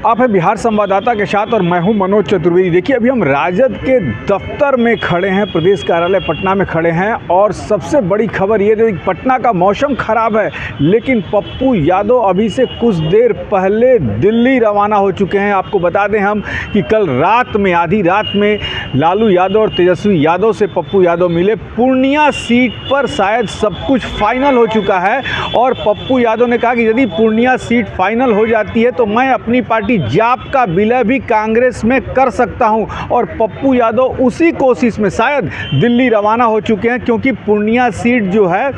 आप हैं बिहार संवाददाता के साथ और मैं हूं मनोज चतुर्वेदी। देखिए, अभी हम राजद के दफ्तर में खड़े हैं, प्रदेश कार्यालय पटना में खड़े हैं और सबसे बड़ी खबर ये है कि पटना का मौसम खराब है, लेकिन पप्पू यादव अभी से कुछ देर पहले दिल्ली रवाना हो चुके हैं। आपको बता दें हम कि कल रात में, आधी रात में लालू यादव और तेजस्वी यादव से पप्पू यादव मिले। पूर्णिया सीट पर शायद सब कुछ फाइनल हो चुका है और पप्पू यादव ने कहा कि यदि पूर्णिया सीट फाइनल हो जाती है तो मैं अपनी पार्टी जाप का विलय भी कांग्रेस में कर सकता हूं। और पप्पू यादव उसी कोशिश में शायद दिल्ली रवाना हो चुके हैं, क्योंकि पूर्णिया सीट जो है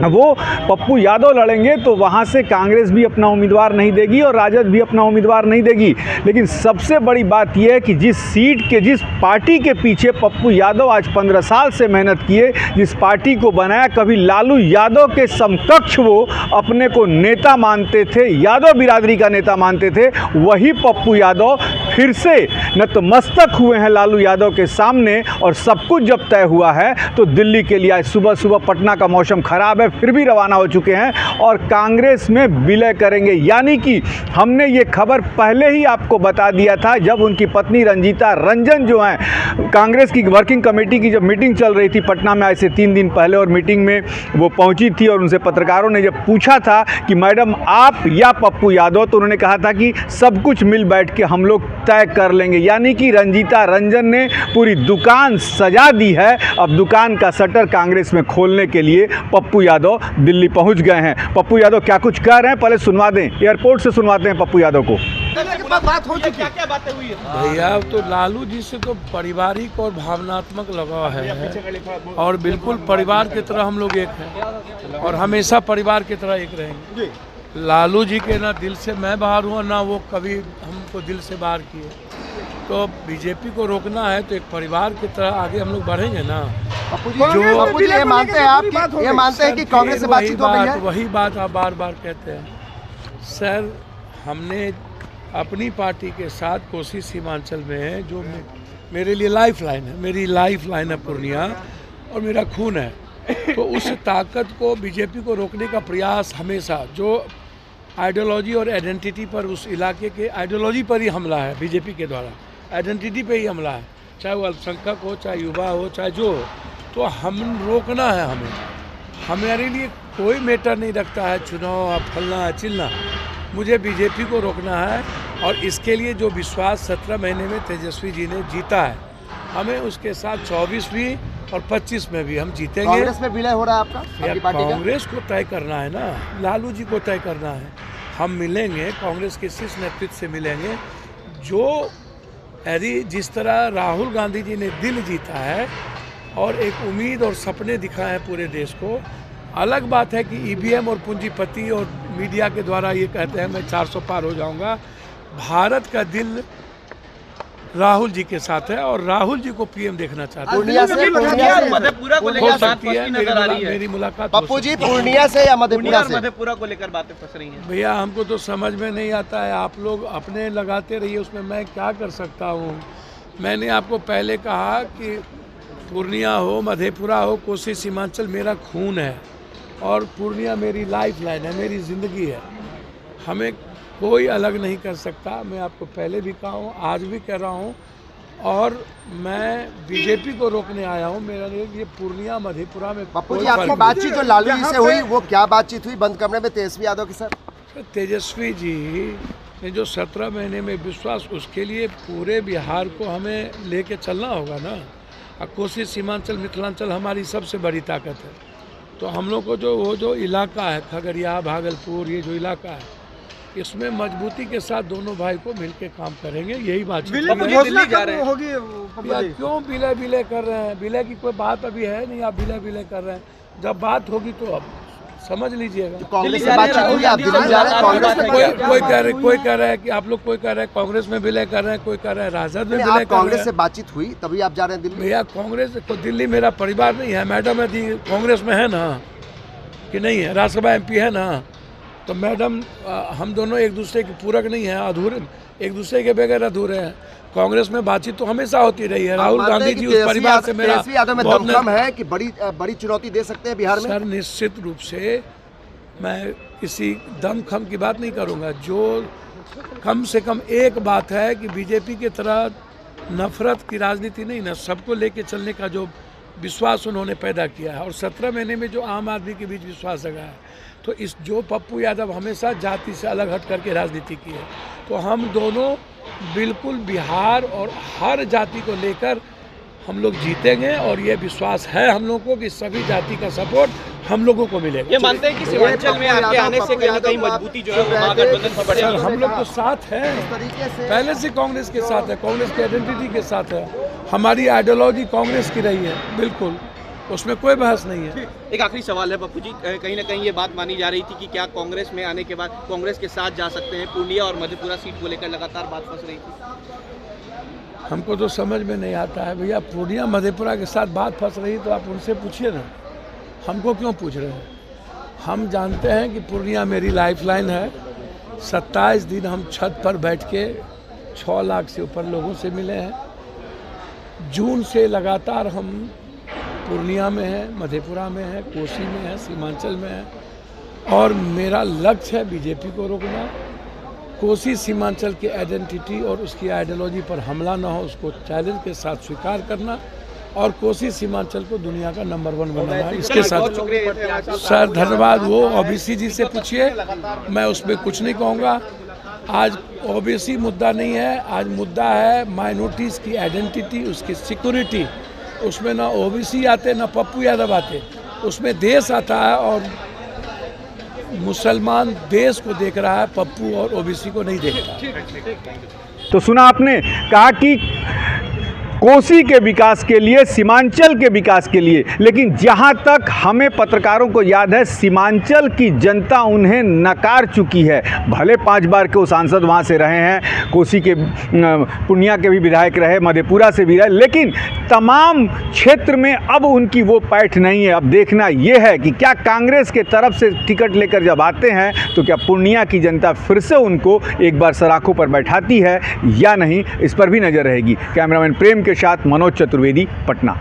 वो पप्पू यादव लड़ेंगे तो वहाँ से कांग्रेस भी अपना उम्मीदवार नहीं देगी और राजद भी अपना उम्मीदवार नहीं देगी। लेकिन सबसे बड़ी बात यह है कि जिस पार्टी के पीछे पप्पू यादव आज 15 साल से मेहनत किए, जिस पार्टी को बनाया, कभी लालू यादव के समकक्ष वो अपने को नेता मानते थे, यादव बिरादरी का नेता मानते थे, वही पप्पू यादव फिर से नतमस्तक हुए हैं लालू यादव के सामने। और सब कुछ जब तय हुआ है तो दिल्ली के लिए आज सुबह सुबह पटना का मौसम खराब है, फिर भी रवाना हो चुके हैं और कांग्रेस में विलय करेंगे। यानी कि हमने ये खबर पहले ही आपको बता दिया था, जब उनकी पत्नी रंजीता रंजन जो हैं, कांग्रेस की वर्किंग कमेटी की जब मीटिंग चल रही थी पटना में आज से 3 दिन पहले, और मीटिंग में वो पहुंची थी और उनसे पत्रकारों ने जब पूछा था कि मैडम आप या पप्पू यादव, तो उन्होंने कहा था कि सब कुछ मिल बैठ के हम लोग तय कर लेंगे। यानी कि रंजीता रंजन ने पूरी दुकान सजा दी है। अब दुकान का शटर कांग्रेस में खोलने के लिए पप्पू यादव दिल्ली पहुंच गए हैं। पप्पू यादव क्या कुछ कह रहे हैं, पहले सुनवा दें, एयरपोर्ट से सुनवाते हैं पप्पू यादव को। बात हो चुकी है, क्या बातें हुई है भैया? तो लालू जी से तो पारिवारिक और भावनात्मक लगाव है और बिल्कुल परिवार की तरह हम लोग एक हैं और हमेशा परिवार की तरह एक रहेंगे। लालू जी के ना दिल से मैं बाहर हुआ, ना वो कभी हमको दिल से बाहर किए। तो बीजेपी को रोकना है तो एक परिवार की तरह आगे हम लोग बढ़ेंगे ना। पप्पू जी ये मानते हैं, आप ये मानते हैं कि कांग्रेस से बातचीत हो गई है? वही बात आप बार बार कहते हैं सर। हमने अपनी पार्टी के साथ कोसी सीमांचल में है, जो मेरे लिए लाइफ लाइन है, मेरी लाइफ लाइन है पूर्णिया और मेरा खून है। तो उस ताकत को, बीजेपी को रोकने का प्रयास हमेशा, जो आइडियोलॉजी और आइडेंटिटी पर, उस इलाके के आइडियोलॉजी पर ही हमला है बीजेपी के द्वारा, आइडेंटिटी पे ही हमला है, चाहे वो अल्पसंख्यक हो, चाहे युवा हो, चाहे जो हो। तो हम रोकना है हमें। हमारे लिए कोई मैटर नहीं रखता है चुनाव, फलना चिलना, मुझे बीजेपी को रोकना है। और इसके लिए जो विश्वास 17 महीने में तेजस्वी जी ने जीता है, हमें उसके साथ 24 भी और 25 में भी हम जीतेंगे। कांग्रेस में विलय हो रहा है आपका? कांग्रेस को तय करना है ना, लालू जी को तय करना है। हम मिलेंगे, कांग्रेस के शीर्ष नेतृत्व से मिलेंगे। जो जिस तरह राहुल गांधी जी ने दिल जीता है और एक उम्मीद और सपने दिखाए हैं पूरे देश को। अलग बात है कि ईवीएम और पूंजीपति और मीडिया के द्वारा ये कहते हैं मैं 400 पार हो जाऊंगा। भारत का दिल राहुल जी के साथ है और राहुल जी को पीएम देखना चाहते हैं। हो सकती है मेरी मुलाकात। पप्पू जी पूर्णिया से या मधेपुरा को लेकर बातें फंस रही हैं? भैया हमको तो समझ में नहीं आता है, आप लोग अपने लगाते रहिए, उसमें मैं क्या कर सकता हूँ। मैंने आपको पहले कहा कि पूर्णिया हो, मधेपुरा हो, कोसी सीमांचल मेरा खून है और पूर्णिया मेरी लाइफ लाइन है, मेरी ज़िंदगी है। हमें कोई अलग नहीं कर सकता। मैं आपको पहले भी कहा हूँ, आज भी कह रहा हूँ, और मैं बीजेपी को रोकने आया हूँ। मेरा ये पूर्णिया मधेपुरा में। पप्पू जी आपकी बातचीत जो लालू जी से हुई, वो क्या बातचीत हुई बंद कमरे में तेजस्वी यादव के साथ? तेजस्वी जी ने जो 17 महीने में विश्वास, उसके लिए पूरे बिहार को हमें लेके चलना होगा ना। कोसी सीमांचल मिथिलांचल हमारी सबसे बड़ी ताकत है। तो हम लोग को जो इलाका है, खगड़िया, भागलपुर, ये जो इलाका है, इसमें मजबूती के साथ दोनों भाई को मिलके काम करेंगे। यही बात दिल्ली जा रहे हैं। क्यों विलय कर रहे हैं? विलय की कोई बात अभी है नहीं, आप विलय कर रहे हैं। जब बात होगी तो अब समझ लीजिएगा। कांग्रेस से बातचीत हुई, आप दिल्ली जा रहे हैं? कोई कह रहा है कि आप लोग, कोई कह रहा है कांग्रेस में विलय कर रहे हैं, कोई कह रहा है राजद में विलय कर रहे हैं। कांग्रेस से बातचीत हुई तभी आप जा रहे हैं दिल्ली? भैया कांग्रेस को, दिल्ली मेरा परिवार नहीं है। मैडम कांग्रेस में है ना कि नहीं है? राज्यसभा MP है ना। तो मैडम हम दोनों एक दूसरे के पूरक नहीं है, अधूरे, एक दूसरे के बगैर अधूरे हैं। कांग्रेस में बातचीत तो हमेशा होती रही है। राहुल गांधी जी उस परिवार से मेरा दमखम है कि बड़ी चुनौती दे सकते हैं बिहार में। सर निश्चित रूप से मैं किसी दमखम की बात नहीं करूंगा। जो कम से कम एक बात है कि बीजेपी की तरह नफरत की राजनीति नहीं ना, सबको लेके चलने का जो विश्वास उन्होंने पैदा किया है और 17 महीने में जो आम आदमी के बीच विश्वास जगा है, तो इस जो पप्पू यादव हमेशा जाति से अलग हट करके राजनीति की है, तो हम दोनों बिल्कुल बिहार और हर जाति को लेकर हम लोग जीतेंगे और ये विश्वास है हम लोगों को कि सभी जाति का सपोर्ट हम लोगों को मिलेगा। ये मानते हैं कि सीमांचल में आपके आने से कहीं ना कहीं मजबूती जो है वो महागठबंधन पर बढ़ेगी। हम लोग तो साथ हैं, पहले से कांग्रेस के साथ है, कांग्रेस की आइडेंटिटी के साथ है, हमारी आइडियोलॉजी कांग्रेस की रही है, बिल्कुल उसमें कोई बहस नहीं है। एक आखिरी सवाल है पप्पू जी, कहीं ना कहीं ये बात मानी जा रही थी कि क्या कांग्रेस में आने के बाद कांग्रेस के साथ जा सकते हैं, पूर्णिया और मधेपुरा सीट को लेकर लगातार बात फंस रही थी। हमको तो समझ में नहीं आता है भैया, पूर्णिया मधेपुरा के साथ बात फंस रही तो आप उनसे पूछिए ना, हमको क्यों पूछ रहे हैं। हम जानते हैं कि पूर्णिया मेरी लाइफलाइन है। 27 दिन हम छत पर बैठ के 6 लाख से ऊपर लोगों से मिले हैं। जून से लगातार हम पूर्णिया में हैं, मधेपुरा में हैं, कोसी में हैं, सीमांचल में हैं और मेरा लक्ष्य है बीजेपी को रोकना, कोसी सीमांचल की आइडेंटिटी और उसकी आइडियोलॉजी पर हमला ना हो उसको चैलेंज के साथ स्वीकार करना और कोसी सीमांचल को दुनिया का नंबर 1 बनाना है। इसके साथ सर धन्यवाद, वो ओबीसी जी से पूछिए, मैं उसमें कुछ नहीं कहूँगा। आज ओबीसी मुद्दा नहीं है, आज मुद्दा है माइनॉरिटीज़ की आइडेंटिटी, उसकी सिक्योरिटी। उसमें ना ओबीसी आते ना पप्पू यादव आते, उसमें देश आता है और मुसलमान देश को देख रहा है, पप्पू और ओबीसी को नहीं देखता। तो सुना आपने, कहा कि कोसी के विकास के लिए, सीमांचल के विकास के लिए, लेकिन जहां तक हमें पत्रकारों को याद है सीमांचल की जनता उन्हें नकार चुकी है। भले 5 बार के वो सांसद वहां से रहे हैं, कोसी के पूर्णिया के भी विधायक रहे, मधेपुरा से भी रहे, लेकिन तमाम क्षेत्र में अब उनकी वो पैठ नहीं है। अब देखना ये है कि क्या कांग्रेस के तरफ से टिकट लेकर जब आते हैं तो क्या पूर्णिया की जनता फिर से उनको एक बार सराखों पर बैठाती है या नहीं, इस पर भी नजर रहेगी। कैमरामैन प्रेम के साथ मनोज चतुर्वेदी, पटना।